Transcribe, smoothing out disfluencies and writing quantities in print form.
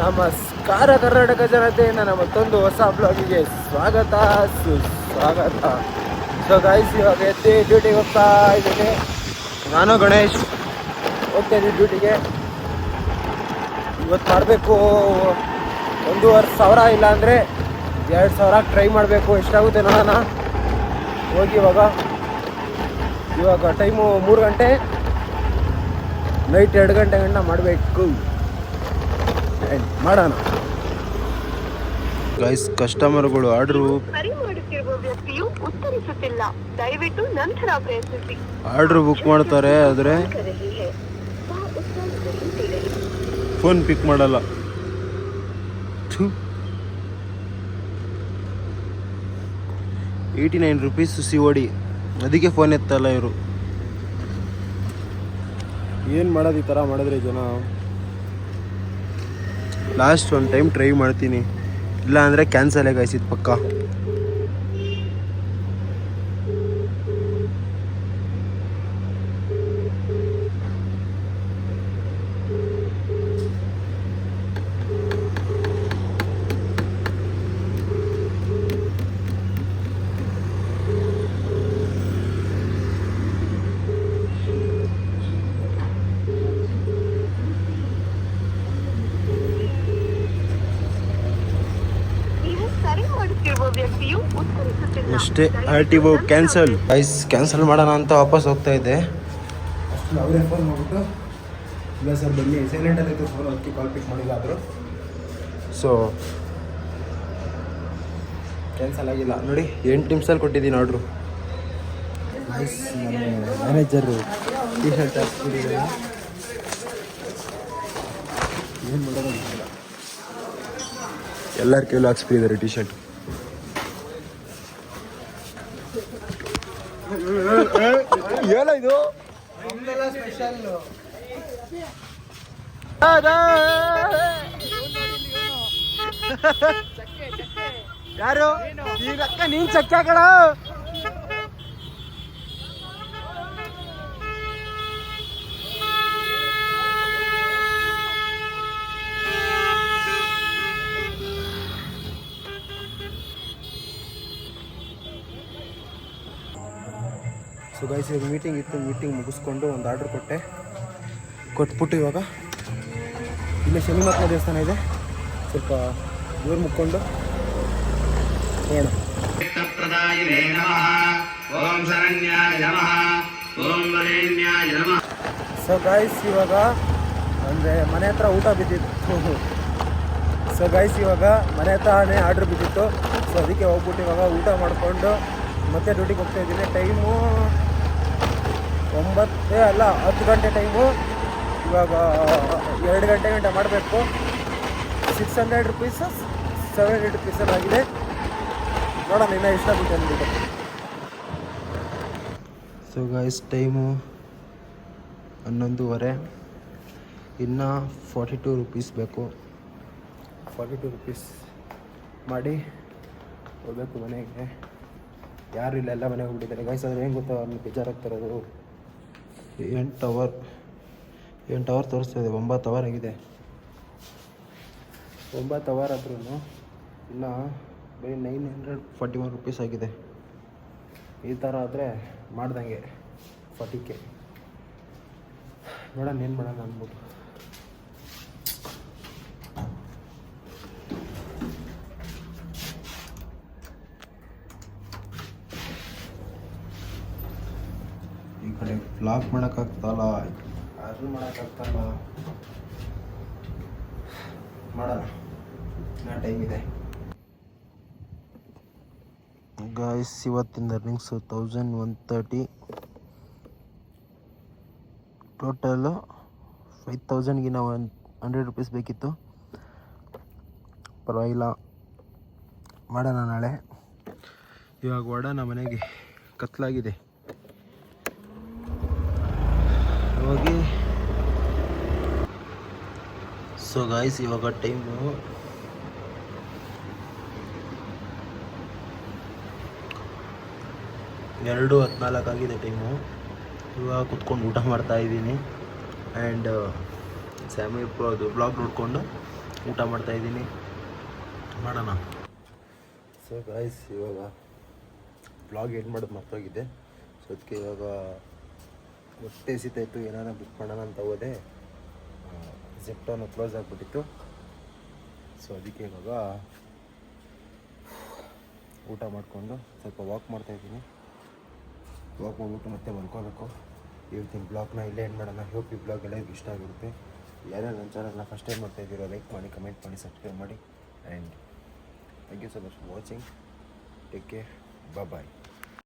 ನಮಸ್ಕಾರ ಕರ್ನಾಟಕ ಜನತೆಯಿಂದ ನಮ್ಮ ಮತ್ತೊಂದು ಹೊಸ ಬ್ಲಾಗಿಗೆ ಸ್ವಾಗತ ಸುಸ್ವಾಗತ. ಸೊ ಗೈಸ್, ಇವಾಗ ಎದ್ದು ಡ್ಯೂಟಿಗೆ ಹೋಗ್ತಾ ಇದ್ದೀನಿ. ನಾನು ಗಣೇಶ್ ಹೋಗ್ತಾ ಇದ್ದೀನಿ ಡ್ಯೂಟಿಗೆ. ಇವತ್ತು ಮಾಡಬೇಕು 1,500 ಇಲ್ಲ ಅಂದರೆ 2,000 ಟ್ರೈ ಮಾಡಬೇಕು. ಎಷ್ಟಾಗುತ್ತೆ ನೋಡೋಣ. ಹೋಗಿ ಇವಾಗ ಟೈಮು 3 ಗಂಟೆ, ನೈಟ್ 2 ಗಂಟೆ ಗಂಟ ಮಾಡಬೇಕು. ಮಾಡೋಣ ಗೈಸ್. ಕಸ್ಟಮರ್ಗಳು ಆರ್ಡ್ರು ಬುಕ್ ಮಾಡ್ತಾರೆ, ಆದರೆ ಫೋನ್ ಪಿಕ್ ಮಾಡಲ್ಲ. 89 ರೂಪೀಸ್ COD. ಅದಕ್ಕೆ ಫೋನ್ ಎತ್ತಲ್ಲ ಇವರು. ಏನು ಮಾಡೋದು ಈ ಥರ ಮಾಡಿದ್ರೆ ಜನ. ಲಾಸ್ಟ್ ಒಂದು ಟೈಮ್ ಟ್ರೈ ಮಾಡ್ತೀನಿ, ಇಲ್ಲ ಅಂದರೆ ಕ್ಯಾನ್ಸಲೇ ಗಾಯ್ಸಿದ್ದು ಪಕ್ಕ. ಅಷ್ಟೇ, RTO ಕ್ಯಾನ್ಸಲ್. ಕ್ಯಾನ್ಸಲ್ ಮಾಡೋಣ ಅಂತ ವಾಪಸ್ ಹೋಗ್ತಾ ಇದ್ದೆ. ಅಷ್ಟು ಅವರೇ ಫೋನ್ ಮಾಡಿಬಿಟ್ಟು, ಇಲ್ಲ ಸರ್ ಬನ್ನಿ, ಸೈಲೆಂಟಲ್ಲಿ ಫೋನ್ ಅದಕ್ಕೆ ಕಾಲ್ ಪಿಕ್ ಮಾಡಿಲ್ಲ ಆದರೂ. ಸೊ ಕ್ಯಾನ್ಸಲ್ ಆಗಿಲ್ಲ ನೋಡಿ. 8 ನಿಮಿಷದಲ್ಲಿ ಕೊಟ್ಟಿದ್ದೀನಿ ಆರ್ಡ್ರು. ನಮ್ಮ ಮ್ಯಾನೇಜರು ಟೀ ಶರ್ಟ್ ಹಾಕ್ಬಿಟ್ಟಿದ್ದಾರೆ. ಏನು ಮಾಡೋದು ಗೊತ್ತಿಲ್ಲ. ಎಲ್ಲರ ಕೈಲೂ ಹಾಕ್ಸ್ಬಿಟ್ಟಿದ್ದಾರೆ ಟೀ ಶರ್ಟ್. ಏನ ಇದು ಸ್ಪೆಷಲ್? ಯಾರು ಈಗ ಅಕ್ಕ? ನೀನ್ ಚಕ್ಕೆ ಕಣ. ಸೊ ಗೈಸ್, ಇವಾಗ ಮೀಟಿಂಗ್ ಇತ್ತು. ಮೀಟಿಂಗ್ ಮುಗಿಸ್ಕೊಂಡು ಒಂದು ಆರ್ಡ್ರ್ ಕೊಟ್ಬಿಟ್ಟು ಇವಾಗ ಇಲ್ಲೇ ಶನಿಮಹಾತ್ಮ ದೇವಸ್ಥಾನ ಇದೆ, ಸ್ವಲ್ಪ ದೂರ ಮುಕ್ಕೊಂಡು ಹೋಗೋಣ. ಸೊ ಗೈಸ್, ಇವಾಗ ಅಂದರೆ ಮನೆ ಹತ್ರ ಊಟ ಬಿದ್ದಿತ್ತು. ಸೊ ಗೈಸ್, ಇವಾಗ ಮನೆ ಹತ್ರನೇ ಆರ್ಡ್ರ್ ಬಿದ್ದಿತ್ತು. ಸೊ ಅದಕ್ಕೆ ಹೋಗ್ಬಿಟ್ಟು ಇವಾಗ ಊಟ ಮಾಡಿಕೊಂಡು ಮತ್ತೆ ಡ್ಯೂಟಿಗೆ ಹೋಗ್ತಾ ಇದ್ದೀನಿ. ಟೈಮು 10 ಗಂಟೆ ಟೈಮು. ಇವಾಗ 2 ಗಂಟೆ ಮಾಡಬೇಕು. 600 ರೂಪೀಸ್ 700 ರೂಪೀಸಲ್ಲಿ ಆಗಿದೆ. ನೋಡೋಣ ಇನ್ನೂ ಎಷ್ಟಾಗುತ್ತೆ ಅಂದ್ಬಿಟ್ಟು. So guys, time 11:30. ಇನ್ನು 42 ರೂಪೀಸ್ ಬೇಕು. 42 ರೂಪೀಸ್ ಮಾಡಿ ಹೋಗ್ಬೇಕು ಮನೆಗೆ. ಯಾರು ಇಲ್ಲ, ಎಲ್ಲ ಮನೆಗೆ ಹೋಗ್ಬಿಟ್ಟಿದ್ದಾರೆ ಗೈಸ್. ಆದರೆ ಏನು ಗೊತ್ತಾ, ಅವ್ರನ್ನ ಬೇಜಾರಾಗ್ತಿರೋದು. 8 ಅವರ್ ತೋರಿಸ್ತಾ ಇದೆ. 9 ಅವರ್ ಆಗಿದೆ. 9 ಅವರ್ ಆದ್ರೂ ಇನ್ನು ಬರೀ 941 ರೂಪೀಸ್ ಆಗಿದೆ. ಈ ಥರ ಆದರೆ ಮಾಡ್ದಂಗೆ 40K. ನೋಡೋಣ ಏನು ಮಾಡೋಣ ಅಂದ್ಬಿಟ್ಟು. ಈ ಕಡೆ ವ್ಲಾಗ್ ಮಾಡೋಕ್ಕಾಗ್ತಲ್ಲ, ಆರ್ಡ್ರ್ ಮಾಡೋಕ್ಕಾಗ್ತಲ್ಲ. ಮಾಡೋಣ, ನಾ ಟೈಮ್ ಇದೆ ಗಾಯ್ಸ್. ಇವತ್ತಿನ ಅರ್ನಿಂಗ್ಸು 1130. ಟೋಟಲು 5000ಗಿನ 100 ರೂಪೀಸ್ ಬೇಕಿತ್ತು. ಪರವಾಗಿಲ್ಲ, ಮಾಡೋಣ ನಾಳೆ. ಇವಾಗ ಹೊಡೋಣ ಮನೆಗೆ, ಕತ್ಲಾಗಿದೆ. ಹೋಗಿ. ಸೊ ಗಾಯ್ಸ್, ಇವಾಗ ಟೈಮು 2:14 ಆಗಿದೆ ಟೈಮು. ಇವಾಗ ಕುತ್ಕೊಂಡು ಊಟ ಮಾಡ್ತಾಯಿದ್ದೀನಿ. ಆ್ಯಂಡ್ ಸ್ಯಾಮಿ ಅದು ಬ್ಲಾಗ್ ನೋಡಿಕೊಂಡು ಊಟ ಮಾಡ್ತಾಯಿದ್ದೀನಿ, ಮಾಡೋಣ. ಸೊ ಗಾಯ್ಸ್, ಇವಾಗ ಬ್ಲಾಗ್ ಎಂಡ್ ಮಾಡೋದು ಮರ್ತೋಗಿದ್ದೆ. ಸೊ ಅದಕ್ಕೆ ಇವಾಗ ಹೊಟ್ಟೆ ಸಿತಾಯಿತ್ತು, ಏನಾರ ಬುಕ್ ಮಾಡೋಣ ಅಂತ ಹೋದೆ, ಝೆಪ್ಟೋನ ಕ್ಲೋಸ್ ಆಗಿಬಿಟ್ಟಿತ್ತು. ಸೊ ಅದಕ್ಕೆ ಇವಾಗ ಊಟ ಮಾಡಿಕೊಂಡು ಸ್ವಲ್ಪ ವಾಕ್ ಮಾಡ್ತಾಯಿದ್ದೀನಿ. ವಾಕ್ ಮಾಡಿಬಿಟ್ಟು ಮತ್ತೆ ಮಲ್ಕೋಬೇಕು. ಇವತ್ತಿನ ಬ್ಲಾಗ್ನ ಇಲ್ಲೇ ಎಂಡ್ ಮಾಡೋಣ. ಹೋಪ್ ಈ ಬ್ಲಾಗ್ ಎಲ್ಲರಿಗೂ ಇಷ್ಟ ಆಗಿರುತ್ತೆ. ಯಾರ್ಯಾರು ನನ್ನ ಚಾನಲ್ನ ಫಸ್ಟ್ ಟೈಮ್ ಮಾಡ್ತಾ ಇದ್ದೀರೋ ಲೈಕ್ ಮಾಡಿ, ಕಮೆಂಟ್ ಮಾಡಿ, ಸಬ್ಸ್ಕ್ರೈಬ್ ಮಾಡಿ. And thank you so much for watching. Take care, bye.